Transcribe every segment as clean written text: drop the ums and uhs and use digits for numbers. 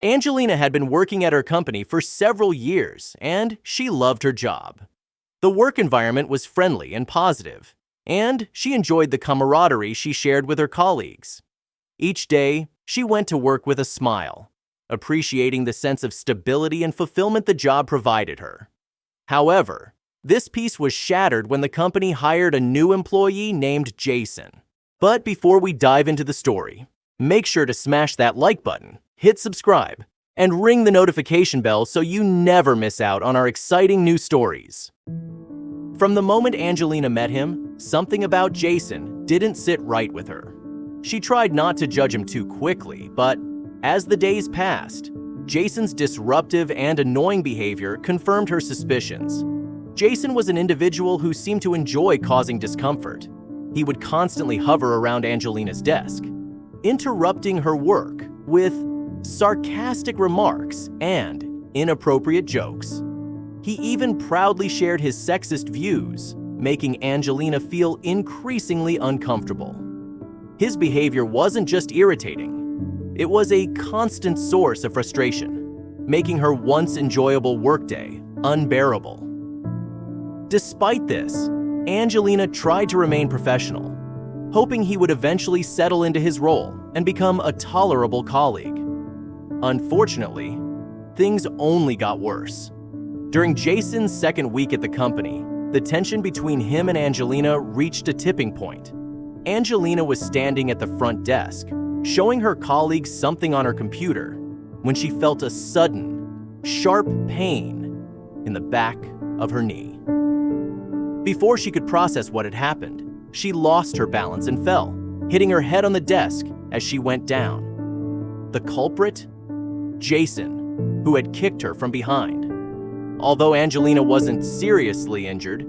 Angelina had been working at her company for several years, and she loved her job. The work environment was friendly and positive, and she enjoyed the camaraderie she shared with her colleagues. Each day, she went to work with a smile, appreciating the sense of stability and fulfillment the job provided her. However, this peace was shattered when the company hired a new employee named Jason. But before we dive into the story, make sure to smash that like button, hit subscribe, and ring the notification bell so you never miss out on our exciting new stories. From the moment Angelina met him, something about Jason didn't sit right with her. She tried not to judge him too quickly, but as the days passed, Jason's disruptive and annoying behavior confirmed her suspicions. Jason was an individual who seemed to enjoy causing discomfort. He would constantly hover around Angelina's desk, interrupting her work with sarcastic remarks and inappropriate jokes. He even proudly shared his sexist views, making Angelina feel increasingly uncomfortable. His behavior wasn't just irritating, it was a constant source of frustration, making her once enjoyable workday unbearable. Despite this, Angelina tried to remain professional, hoping he would eventually settle into his role and become a tolerable colleague. Unfortunately, things only got worse. During Jason's second week at the company, the tension between him and Angelina reached a tipping point. Angelina was standing at the front desk, showing her colleagues something on her computer, when she felt a sudden, sharp pain in the back of her knee. Before she could process what had happened, she lost her balance and fell, hitting her head on the desk as she went down. The culprit? Jason, who had kicked her from behind. Although Angelina wasn't seriously injured,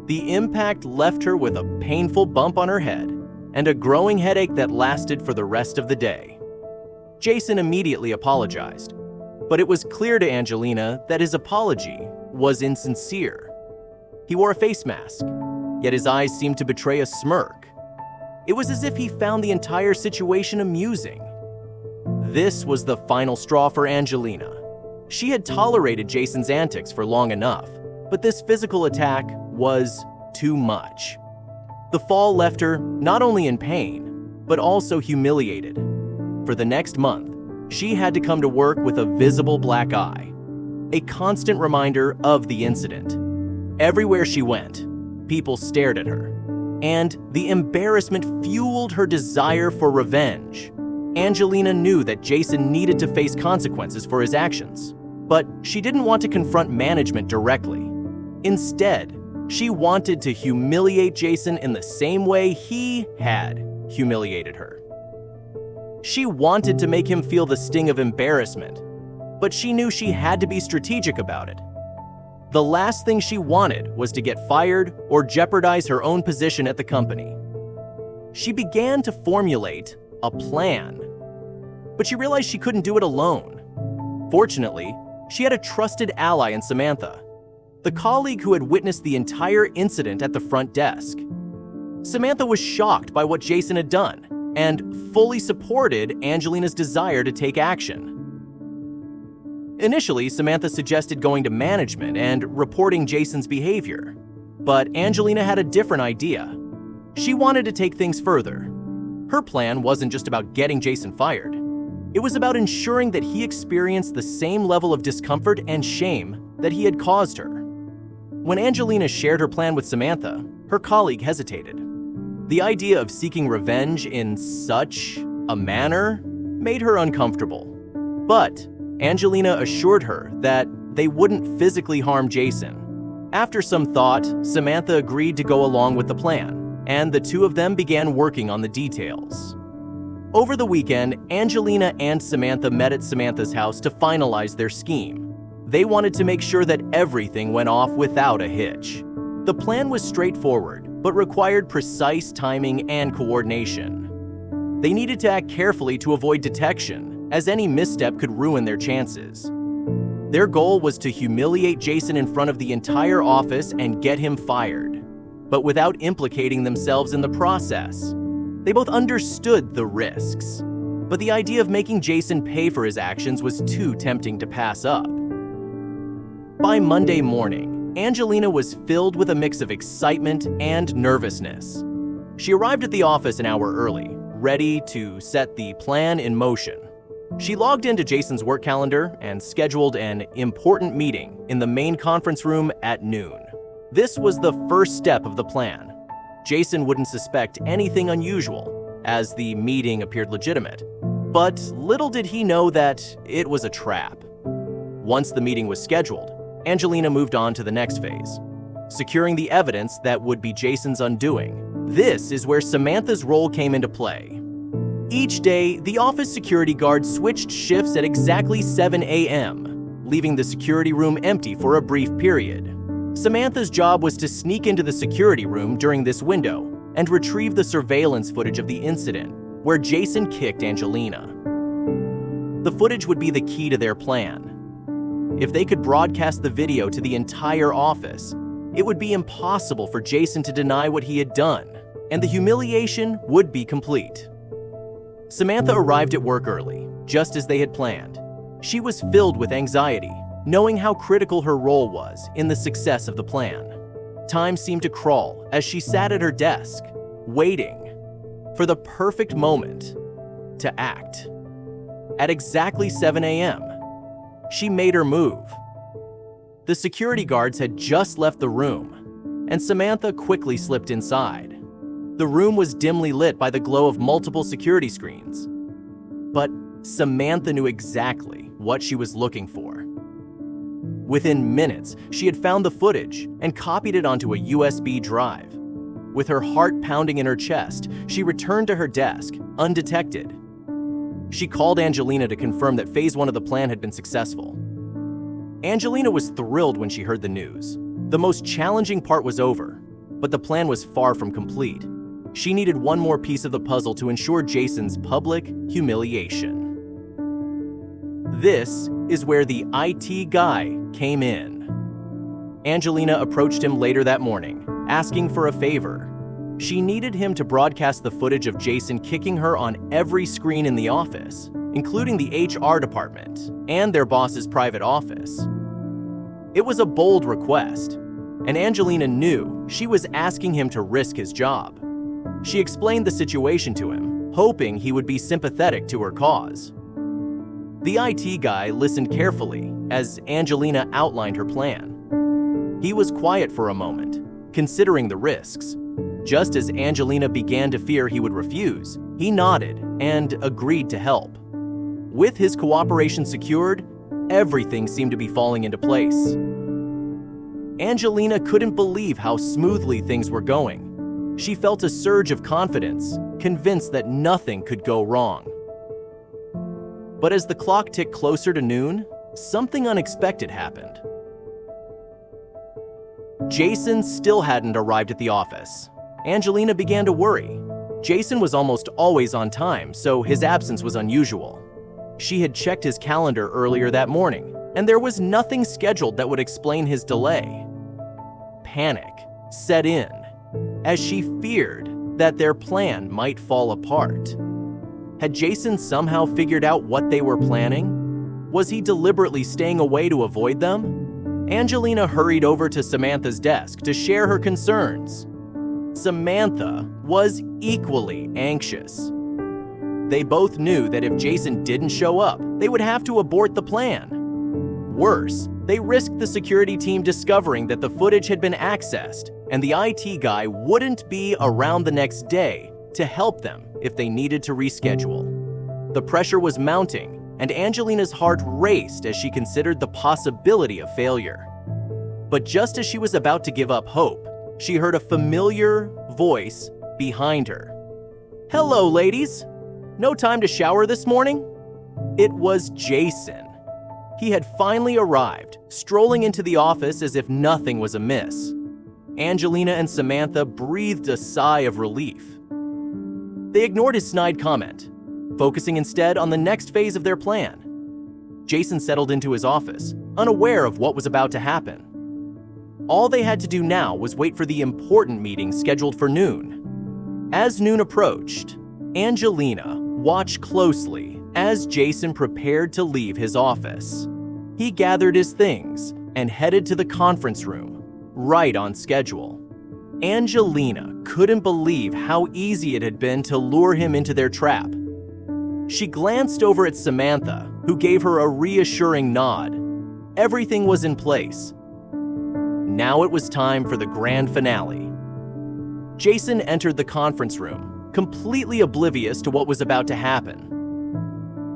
the impact left her with a painful bump on her head and a growing headache that lasted for the rest of the day. Jason immediately apologized, but it was clear to Angelina that his apology was insincere. He wore a face mask, yet his eyes seemed to betray a smirk. It was as if he found the entire situation amusing. This was the final straw for Angelina. She had tolerated Jason's antics for long enough, but this physical attack was too much. The fall left her not only in pain, but also humiliated. For the next month, she had to come to work with a visible black eye, a constant reminder of the incident. Everywhere she went, people stared at her, and the embarrassment fueled her desire for revenge. Angelina knew that Jason needed to face consequences for his actions, but she didn't want to confront management directly. Instead, she wanted to humiliate Jason in the same way he had humiliated her. She wanted to make him feel the sting of embarrassment, but she knew she had to be strategic about it. The last thing she wanted was to get fired or jeopardize her own position at the company. She began to formulate a plan, but she realized she couldn't do it alone. Fortunately, she had a trusted ally in Samantha, the colleague who had witnessed the entire incident at the front desk. Samantha was shocked by what Jason had done and fully supported Angelina's desire to take action. Initially, Samantha suggested going to management and reporting Jason's behavior, but Angelina had a different idea. She wanted to take things further. Her plan wasn't just about getting Jason fired. It was about ensuring that he experienced the same level of discomfort and shame that he had caused her. When Angelina shared her plan with Samantha, her colleague hesitated. The idea of seeking revenge in such a manner made her uncomfortable. But Angelina assured her that they wouldn't physically harm Jason. After some thought, Samantha agreed to go along with the plan, and the two of them began working on the details. Over the weekend, Angelina and Samantha met at Samantha's house to finalize their scheme. They wanted to make sure that everything went off without a hitch. The plan was straightforward, but required precise timing and coordination. They needed to act carefully to avoid detection, as any misstep could ruin their chances. Their goal was to humiliate Jason in front of the entire office and get him fired, but without implicating themselves in the process. They both understood the risks. But the idea of making Jason pay for his actions was too tempting to pass up. By Monday morning, Angelina was filled with a mix of excitement and nervousness. She arrived at the office an hour early, ready to set the plan in motion. She logged into Jason's work calendar and scheduled an important meeting in the main conference room at noon. This was the first step of the plan. Jason wouldn't suspect anything unusual, as the meeting appeared legitimate. But little did he know that it was a trap. Once the meeting was scheduled, Angelina moved on to the next phase, securing the evidence that would be Jason's undoing. This is where Samantha's role came into play. Each day, the office security guard switched shifts at exactly 7 a.m., leaving the security room empty for a brief period. Samantha's job was to sneak into the security room during this window and retrieve the surveillance footage of the incident where Jason kicked Angelina. The footage would be the key to their plan. If they could broadcast the video to the entire office, it would be impossible for Jason to deny what he had done, and the humiliation would be complete. Samantha arrived at work early, just as they had planned. She was filled with anxiety, knowing how critical her role was in the success of the plan. Time seemed to crawl as she sat at her desk, waiting for the perfect moment to act. At exactly 7 a.m., she made her move. The security guards had just left the room, and Samantha quickly slipped inside. The room was dimly lit by the glow of multiple security screens. But Samantha knew exactly what she was looking for. Within minutes, she had found the footage and copied it onto a USB drive. With her heart pounding in her chest, she returned to her desk, undetected. She called Angelina to confirm that phase 1 of the plan had been successful. Angelina was thrilled when she heard the news. The most challenging part was over, but the plan was far from complete. She needed one more piece of the puzzle to ensure Jason's public humiliation. This is where the IT guy came in. Angelina approached him later that morning, asking for a favor. She needed him to broadcast the footage of Jason kicking her on every screen in the office, including the HR department and their boss's private office. It was a bold request, and Angelina knew she was asking him to risk his job. She explained the situation to him, hoping he would be sympathetic to her cause. The IT guy listened carefully as Angelina outlined her plan. He was quiet for a moment, considering the risks. Just as Angelina began to fear he would refuse, he nodded and agreed to help. With his cooperation secured, everything seemed to be falling into place. Angelina couldn't believe how smoothly things were going. She felt a surge of confidence, convinced that nothing could go wrong. But as the clock ticked closer to noon, something unexpected happened. Jason still hadn't arrived at the office. Angelina began to worry. Jason was almost always on time, so his absence was unusual. She had checked his calendar earlier that morning, and there was nothing scheduled that would explain his delay. Panic set in, as she feared that their plan might fall apart. Had Jason somehow figured out what they were planning? Was he deliberately staying away to avoid them? Angelina hurried over to Samantha's desk to share her concerns. Samantha was equally anxious. They both knew that if Jason didn't show up, they would have to abort the plan. Worse, they risked the security team discovering that the footage had been accessed, and the IT guy wouldn't be around the next day to help them if they needed to reschedule. The pressure was mounting, and Angelina's heart raced as she considered the possibility of failure. But just as she was about to give up hope, she heard a familiar voice behind her. "Hello, ladies. No time to shower this morning?" It was Jason. He had finally arrived, strolling into the office as if nothing was amiss. Angelina and Samantha breathed a sigh of relief. They ignored his snide comment, focusing instead on the next phase of their plan. Jason settled into his office, unaware of what was about to happen. All they had to do now was wait for the important meeting scheduled for noon. As noon approached, Angelina Watch closely as Jason prepared to leave his office. He gathered his things and headed to the conference room, right on schedule. Angelina couldn't believe how easy it had been to lure him into their trap. She glanced over at Samantha, who gave her a reassuring nod. Everything was in place. Now it was time for the grand finale. Jason entered the conference room, completely oblivious to what was about to happen.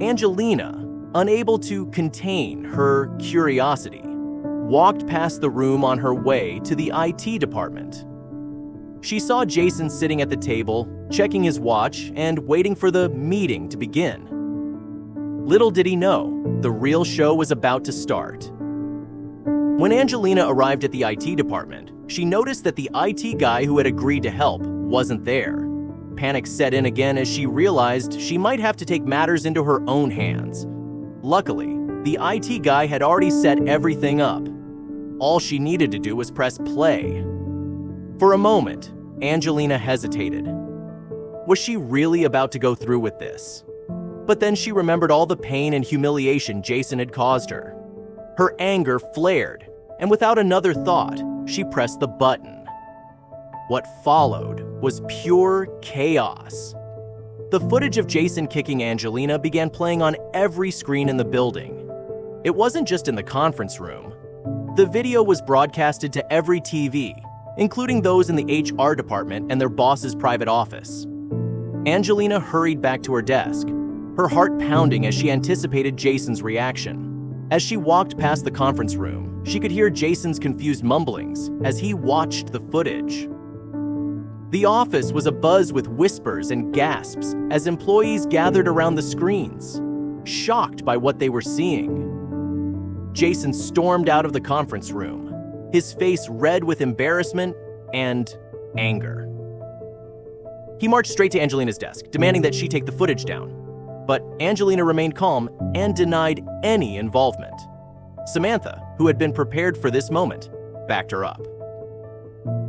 Angelina, unable to contain her curiosity, walked past the room on her way to the IT department. She saw Jason sitting at the table, checking his watch and waiting for the meeting to begin. Little did he know, the real show was about to start. When Angelina arrived at the IT department, she noticed that the IT guy who had agreed to help wasn't there. Panic set in again as she realized she might have to take matters into her own hands. Luckily, the IT guy had already set everything up. All she needed to do was press play. For a moment, Angelina hesitated. Was she really about to go through with this? But then she remembered all the pain and humiliation Jason had caused her. Her anger flared, and without another thought, she pressed the button. What followed was pure chaos. The footage of Jason kicking Angelina began playing on every screen in the building. It wasn't just in the conference room. The video was broadcasted to every TV, including those in the HR department and their boss's private office. Angelina hurried back to her desk, her heart pounding as she anticipated Jason's reaction. As she walked past the conference room, she could hear Jason's confused mumblings as he watched the footage. The office was abuzz with whispers and gasps as employees gathered around the screens, shocked by what they were seeing. Jason stormed out of the conference room, his face red with embarrassment and anger. He marched straight to Angelina's desk, demanding that she take the footage down. But Angelina remained calm and denied any involvement. Samantha, who had been prepared for this moment, backed her up.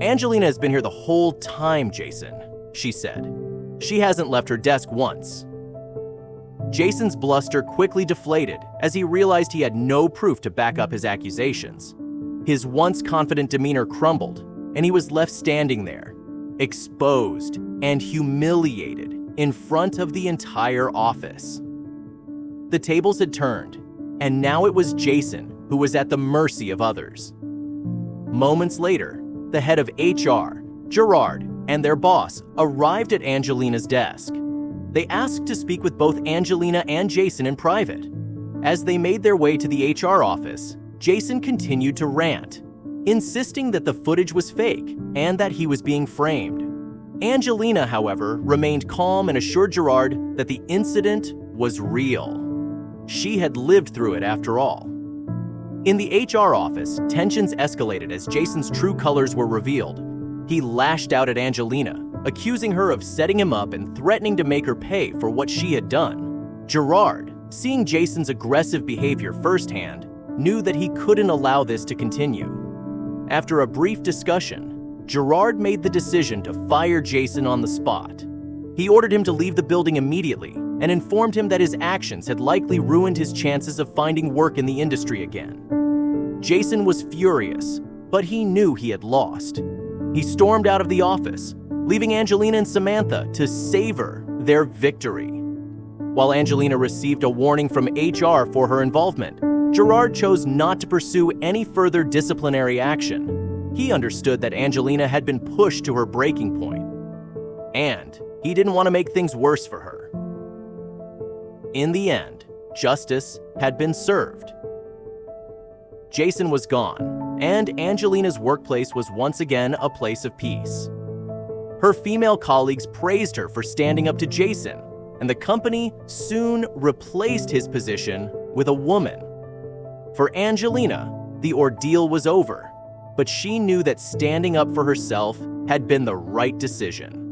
Angelina has been here the whole time, Jason, she said. She hasn't left her desk once. Jason's bluster quickly deflated as he realized he had no proof to back up his accusations. His once confident demeanor crumbled, and he was left standing there, exposed and humiliated in front of the entire office. The tables had turned, and now it was Jason who was at the mercy of others. Moments later, the head of HR, Gerard, and their boss arrived at Angelina's desk. They asked to speak with both Angelina and Jason in private. As they made their way to the HR office, Jason continued to rant, insisting that the footage was fake and that he was being framed. Angelina, however, remained calm and assured Gerard that the incident was real. She had lived through it after all. In the HR office, tensions escalated as Jason's true colors were revealed. He lashed out at Angelina, accusing her of setting him up and threatening to make her pay for what she had done. Gerard, seeing Jason's aggressive behavior firsthand, knew that he couldn't allow this to continue. After a brief discussion, Gerard made the decision to fire Jason on the spot. He ordered him to leave the building immediately and informed him that his actions had likely ruined his chances of finding work in the industry again. Jason was furious, but he knew he had lost. He stormed out of the office, leaving Angelina and Samantha to savor their victory. While Angelina received a warning from HR for her involvement, Gerard chose not to pursue any further disciplinary action. He understood that Angelina had been pushed to her breaking point, and he didn't want to make things worse for her. In the end, justice had been served. Jason was gone, and Angelina's workplace was once again a place of peace. Her female colleagues praised her for standing up to Jason, and the company soon replaced his position with a woman. For Angelina, the ordeal was over, but she knew that standing up for herself had been the right decision.